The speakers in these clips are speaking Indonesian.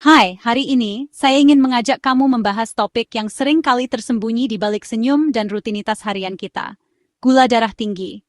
Hai, hari ini saya ingin mengajak kamu membahas topik yang sering kali tersembunyi di balik senyum dan rutinitas harian kita. Gula darah tinggi.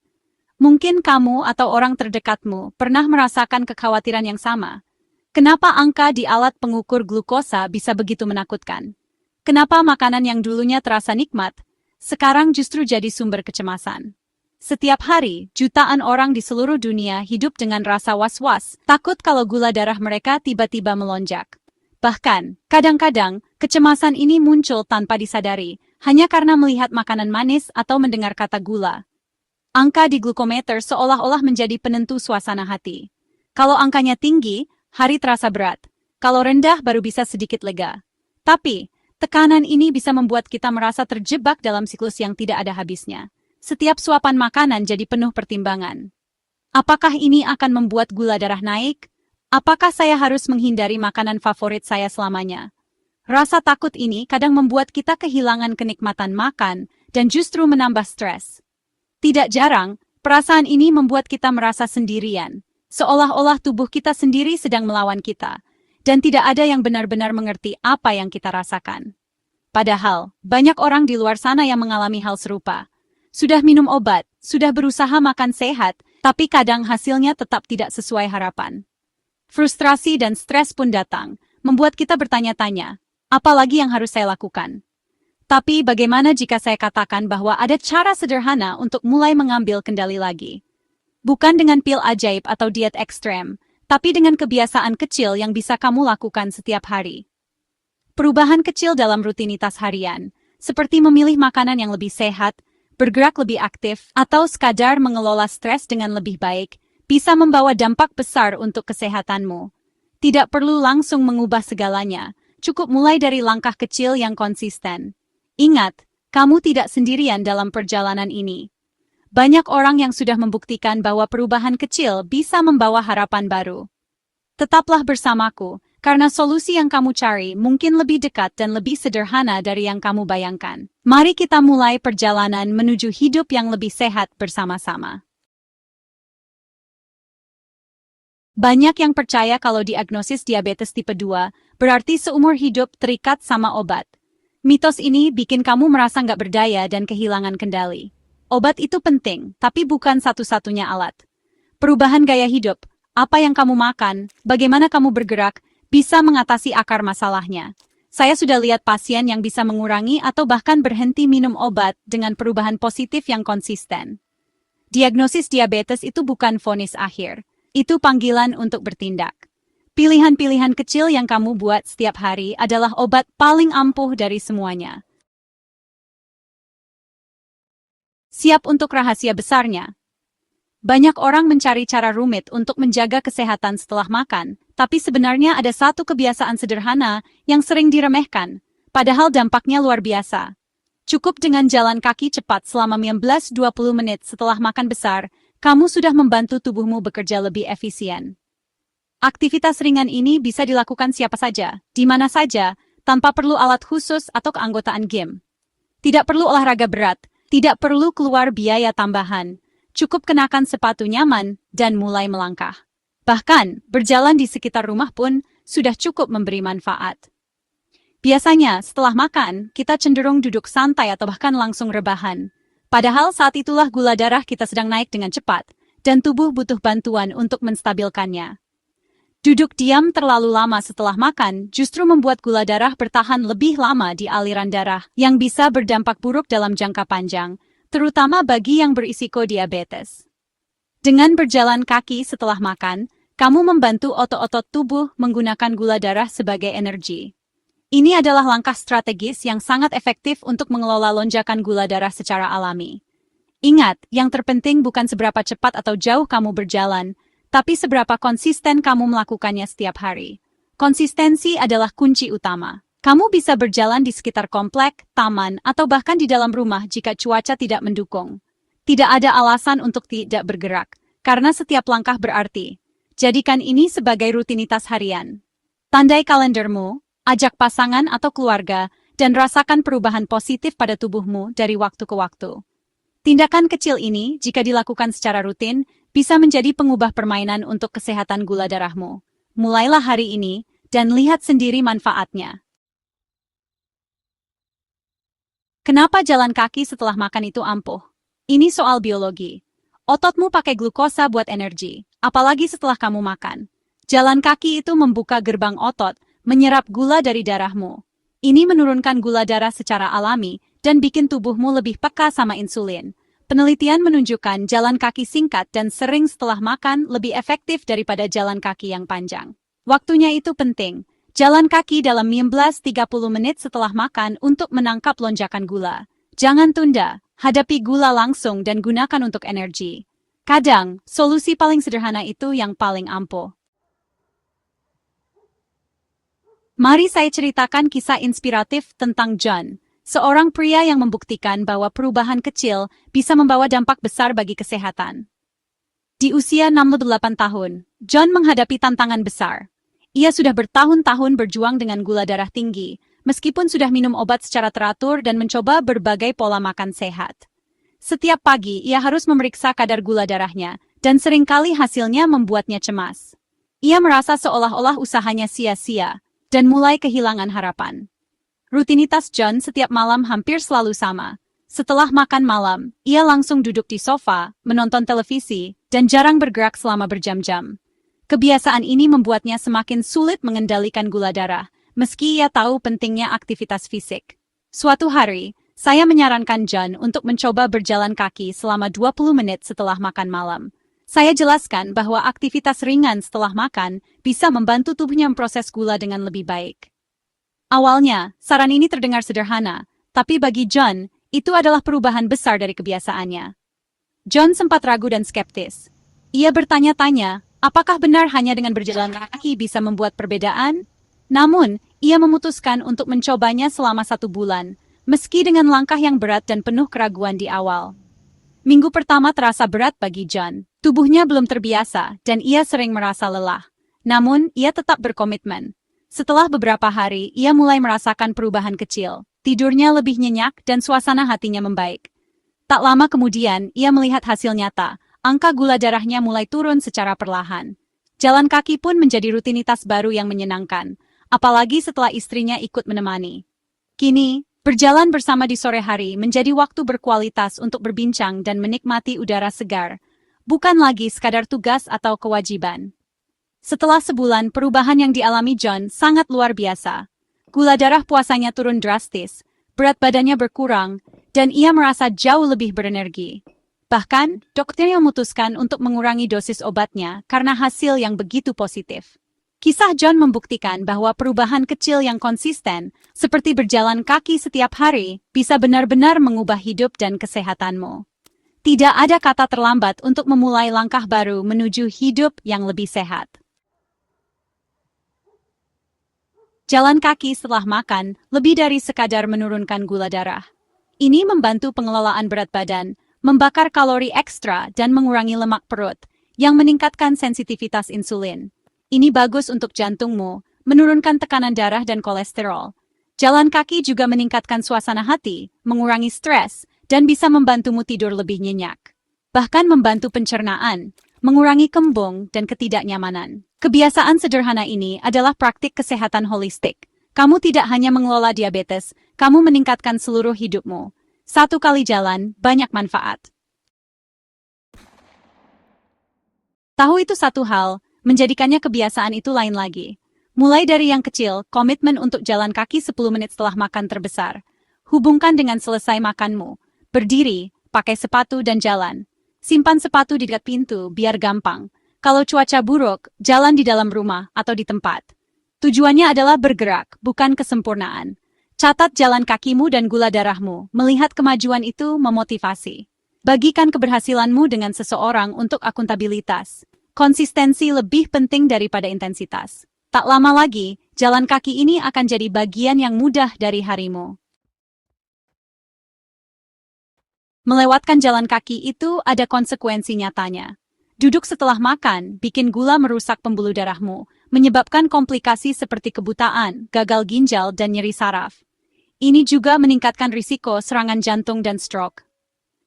Mungkin kamu atau orang terdekatmu pernah merasakan kekhawatiran yang sama. Kenapa angka di alat pengukur glukosa bisa begitu menakutkan? Kenapa makanan yang dulunya terasa nikmat, sekarang justru jadi sumber kecemasan? Setiap hari, jutaan orang di seluruh dunia hidup dengan rasa was-was, takut kalau gula darah mereka tiba-tiba melonjak. Bahkan, kadang-kadang, kecemasan ini muncul tanpa disadari, hanya karena melihat makanan manis atau mendengar kata gula. Angka di glukometer seolah-olah menjadi penentu suasana hati. Kalau angkanya tinggi, hari terasa berat. Kalau rendah, baru bisa sedikit lega. Tapi, tekanan ini bisa membuat kita merasa terjebak dalam siklus yang tidak ada habisnya. Setiap suapan makanan jadi penuh pertimbangan. Apakah ini akan membuat gula darah naik? Apakah saya harus menghindari makanan favorit saya selamanya? Rasa takut ini kadang membuat kita kehilangan kenikmatan makan dan justru menambah stres. Tidak jarang, perasaan ini membuat kita merasa sendirian, seolah-olah tubuh kita sendiri sedang melawan kita, dan tidak ada yang benar-benar mengerti apa yang kita rasakan. Padahal, banyak orang di luar sana yang mengalami hal serupa. Sudah minum obat, sudah berusaha makan sehat, tapi kadang hasilnya tetap tidak sesuai harapan. Frustrasi dan stres pun datang, membuat kita bertanya-tanya, apa lagi yang harus saya lakukan? Tapi bagaimana jika saya katakan bahwa ada cara sederhana untuk mulai mengambil kendali lagi? Bukan dengan pil ajaib atau diet ekstrem, tapi dengan kebiasaan kecil yang bisa kamu lakukan setiap hari. Perubahan kecil dalam rutinitas harian, seperti memilih makanan yang lebih sehat, bergerak lebih aktif, atau sekadar mengelola stres dengan lebih baik, bisa membawa dampak besar untuk kesehatanmu. Tidak perlu langsung mengubah segalanya, cukup mulai dari langkah kecil yang konsisten. Ingat, kamu tidak sendirian dalam perjalanan ini. Banyak orang yang sudah membuktikan bahwa perubahan kecil bisa membawa harapan baru. Tetaplah bersamaku, karena solusi yang kamu cari mungkin lebih dekat dan lebih sederhana dari yang kamu bayangkan. Mari kita mulai perjalanan menuju hidup yang lebih sehat bersama-sama. Banyak yang percaya kalau diagnosis diabetes tipe 2 berarti seumur hidup terikat sama obat. Mitos ini bikin kamu merasa nggak berdaya dan kehilangan kendali. Obat itu penting, tapi bukan satu-satunya alat. Perubahan gaya hidup, apa yang kamu makan, bagaimana kamu bergerak, bisa mengatasi akar masalahnya. Saya sudah lihat pasien yang bisa mengurangi atau bahkan berhenti minum obat dengan perubahan positif yang konsisten. Diagnosis diabetes itu bukan vonis akhir. Itu panggilan untuk bertindak. Pilihan-pilihan kecil yang kamu buat setiap hari adalah obat paling ampuh dari semuanya. Siap untuk rahasia besarnya. Banyak orang mencari cara rumit untuk menjaga kesehatan setelah makan, tapi sebenarnya ada satu kebiasaan sederhana yang sering diremehkan, padahal dampaknya luar biasa. Cukup dengan jalan kaki cepat selama 15-20 menit setelah makan besar, kamu sudah membantu tubuhmu bekerja lebih efisien. Aktivitas ringan ini bisa dilakukan siapa saja, di mana saja, tanpa perlu alat khusus atau keanggotaan gym. Tidak perlu olahraga berat, tidak perlu keluar biaya tambahan, cukup kenakan sepatu nyaman dan mulai melangkah. Bahkan, berjalan di sekitar rumah pun sudah cukup memberi manfaat. Biasanya, setelah makan, kita cenderung duduk santai atau bahkan langsung rebahan. Padahal saat itulah gula darah kita sedang naik dengan cepat, dan tubuh butuh bantuan untuk menstabilkannya. Duduk diam terlalu lama setelah makan justru membuat gula darah bertahan lebih lama di aliran darah, yang bisa berdampak buruk dalam jangka panjang, terutama bagi yang berisiko diabetes. Dengan berjalan kaki setelah makan, kamu membantu otot-otot tubuh menggunakan gula darah sebagai energi. Ini adalah langkah strategis yang sangat efektif untuk mengelola lonjakan gula darah secara alami. Ingat, yang terpenting bukan seberapa cepat atau jauh kamu berjalan, tapi seberapa konsisten kamu melakukannya setiap hari. Konsistensi adalah kunci utama. Kamu bisa berjalan di sekitar komplek, taman, atau bahkan di dalam rumah jika cuaca tidak mendukung. Tidak ada alasan untuk tidak bergerak, karena setiap langkah berarti. Jadikan ini sebagai rutinitas harian. Tandai kalendermu, ajak pasangan atau keluarga, dan rasakan perubahan positif pada tubuhmu dari waktu ke waktu. Tindakan kecil ini, jika dilakukan secara rutin, bisa menjadi pengubah permainan untuk kesehatan gula darahmu. Mulailah hari ini, dan lihat sendiri manfaatnya. Kenapa jalan kaki setelah makan itu ampuh? Ini soal biologi. Ototmu pakai glukosa buat energi, apalagi setelah kamu makan. Jalan kaki itu membuka gerbang otot, menyerap gula dari darahmu. Ini menurunkan gula darah secara alami dan bikin tubuhmu lebih peka sama insulin. Penelitian menunjukkan jalan kaki singkat dan sering setelah makan lebih efektif daripada jalan kaki yang panjang. Waktunya itu penting. Jalan kaki dalam 15-30 menit setelah makan untuk menangkap lonjakan gula. Jangan tunda, hadapi gula langsung dan gunakan untuk energi. Kadang, solusi paling sederhana itu yang paling ampuh. Mari saya ceritakan kisah inspiratif tentang John. Seorang pria yang membuktikan bahwa perubahan kecil bisa membawa dampak besar bagi kesehatan. Di usia 68 tahun, John menghadapi tantangan besar. Ia sudah bertahun-tahun berjuang dengan gula darah tinggi, meskipun sudah minum obat secara teratur dan mencoba berbagai pola makan sehat. Setiap pagi, ia harus memeriksa kadar gula darahnya, dan seringkali hasilnya membuatnya cemas. Ia merasa seolah-olah usahanya sia-sia, dan mulai kehilangan harapan. Rutinitas John setiap malam hampir selalu sama. Setelah makan malam, ia langsung duduk di sofa, menonton televisi, dan jarang bergerak selama berjam-jam. Kebiasaan ini membuatnya semakin sulit mengendalikan gula darah, meski ia tahu pentingnya aktivitas fisik. Suatu hari, saya menyarankan John untuk mencoba berjalan kaki selama 20 menit setelah makan malam. Saya jelaskan bahwa aktivitas ringan setelah makan bisa membantu tubuhnya memproses gula dengan lebih baik. Awalnya, saran ini terdengar sederhana, tapi bagi John, itu adalah perubahan besar dari kebiasaannya. John sempat ragu dan skeptis. Ia bertanya-tanya, apakah benar hanya dengan berjalan kaki bisa membuat perbedaan? Namun, ia memutuskan untuk mencobanya selama 1 bulan, meski dengan langkah yang berat dan penuh keraguan di awal. Minggu pertama terasa berat bagi John. Tubuhnya belum terbiasa, dan ia sering merasa lelah. Namun, ia tetap berkomitmen. Setelah beberapa hari, ia mulai merasakan perubahan kecil. Tidurnya lebih nyenyak dan suasana hatinya membaik. Tak lama kemudian, ia melihat hasil nyata. Angka gula darahnya mulai turun secara perlahan. Jalan kaki pun menjadi rutinitas baru yang menyenangkan, apalagi setelah istrinya ikut menemani. Kini, berjalan bersama di sore hari menjadi waktu berkualitas untuk berbincang dan menikmati udara segar, bukan lagi sekadar tugas atau kewajiban. Setelah sebulan, perubahan yang dialami John sangat luar biasa. Gula darah puasanya turun drastis, berat badannya berkurang, dan ia merasa jauh lebih berenergi. Bahkan, dokternya memutuskan untuk mengurangi dosis obatnya karena hasil yang begitu positif. Kisah John membuktikan bahwa perubahan kecil yang konsisten, seperti berjalan kaki setiap hari, bisa benar-benar mengubah hidup dan kesehatanmu. Tidak ada kata terlambat untuk memulai langkah baru menuju hidup yang lebih sehat. Jalan kaki setelah makan lebih dari sekadar menurunkan gula darah. Ini membantu pengelolaan berat badan, membakar kalori ekstra dan mengurangi lemak perut, yang meningkatkan sensitivitas insulin. Ini bagus untuk jantungmu, menurunkan tekanan darah dan kolesterol. Jalan kaki juga meningkatkan suasana hati, mengurangi stres, dan bisa membantumu tidur lebih nyenyak. Bahkan membantu pencernaan, mengurangi kembung dan ketidaknyamanan. Kebiasaan sederhana ini adalah praktik kesehatan holistik. Kamu tidak hanya mengelola diabetes, kamu meningkatkan seluruh hidupmu. 1 kali jalan, banyak manfaat. Tahu itu satu hal, menjadikannya kebiasaan itu lain lagi. Mulai dari yang kecil, komitmen untuk jalan kaki 10 menit setelah makan terbesar. Hubungkan dengan selesai makanmu. Berdiri, pakai sepatu dan jalan. Simpan sepatu di dekat pintu biar gampang. Kalau cuaca buruk, jalan di dalam rumah atau di tempat. Tujuannya adalah bergerak, bukan kesempurnaan. Catat jalan kakimu dan gula darahmu. Melihat kemajuan itu memotivasi. Bagikan keberhasilanmu dengan seseorang untuk akuntabilitas. Konsistensi lebih penting daripada intensitas. Tak lama lagi, jalan kaki ini akan jadi bagian yang mudah dari harimu. Melewatkan jalan kaki itu ada konsekuensi nyatanya. Duduk setelah makan, bikin gula merusak pembuluh darahmu, menyebabkan komplikasi seperti kebutaan, gagal ginjal, dan nyeri saraf. Ini juga meningkatkan risiko serangan jantung dan stroke.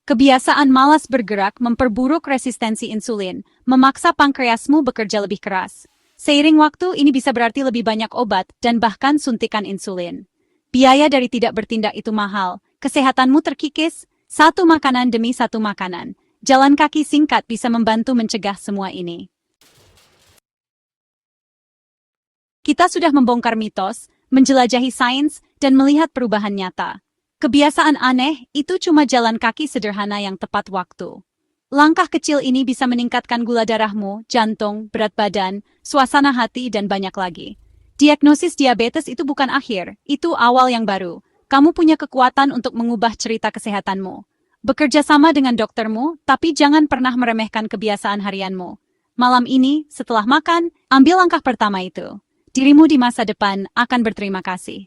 Kebiasaan malas bergerak memperburuk resistensi insulin, memaksa pankreasmu bekerja lebih keras. Seiring waktu ini bisa berarti lebih banyak obat dan bahkan suntikan insulin. Biaya dari tidak bertindak itu mahal, kesehatanmu terkikis, satu makanan demi satu makanan. Jalan kaki singkat bisa membantu mencegah semua ini. Kita sudah membongkar mitos, menjelajahi sains, dan melihat perubahan nyata. Kebiasaan aneh itu cuma jalan kaki sederhana yang tepat waktu. Langkah kecil ini bisa meningkatkan gula darahmu, jantung, berat badan, suasana hati, dan banyak lagi. Diagnosis diabetes itu bukan akhir, itu awal yang baru. Kamu punya kekuatan untuk mengubah cerita kesehatanmu. Bekerja sama dengan doktermu, tapi jangan pernah meremehkan kebiasaan harianmu. Malam ini, setelah makan, ambil langkah pertama itu. Dirimu di masa depan akan berterima kasih.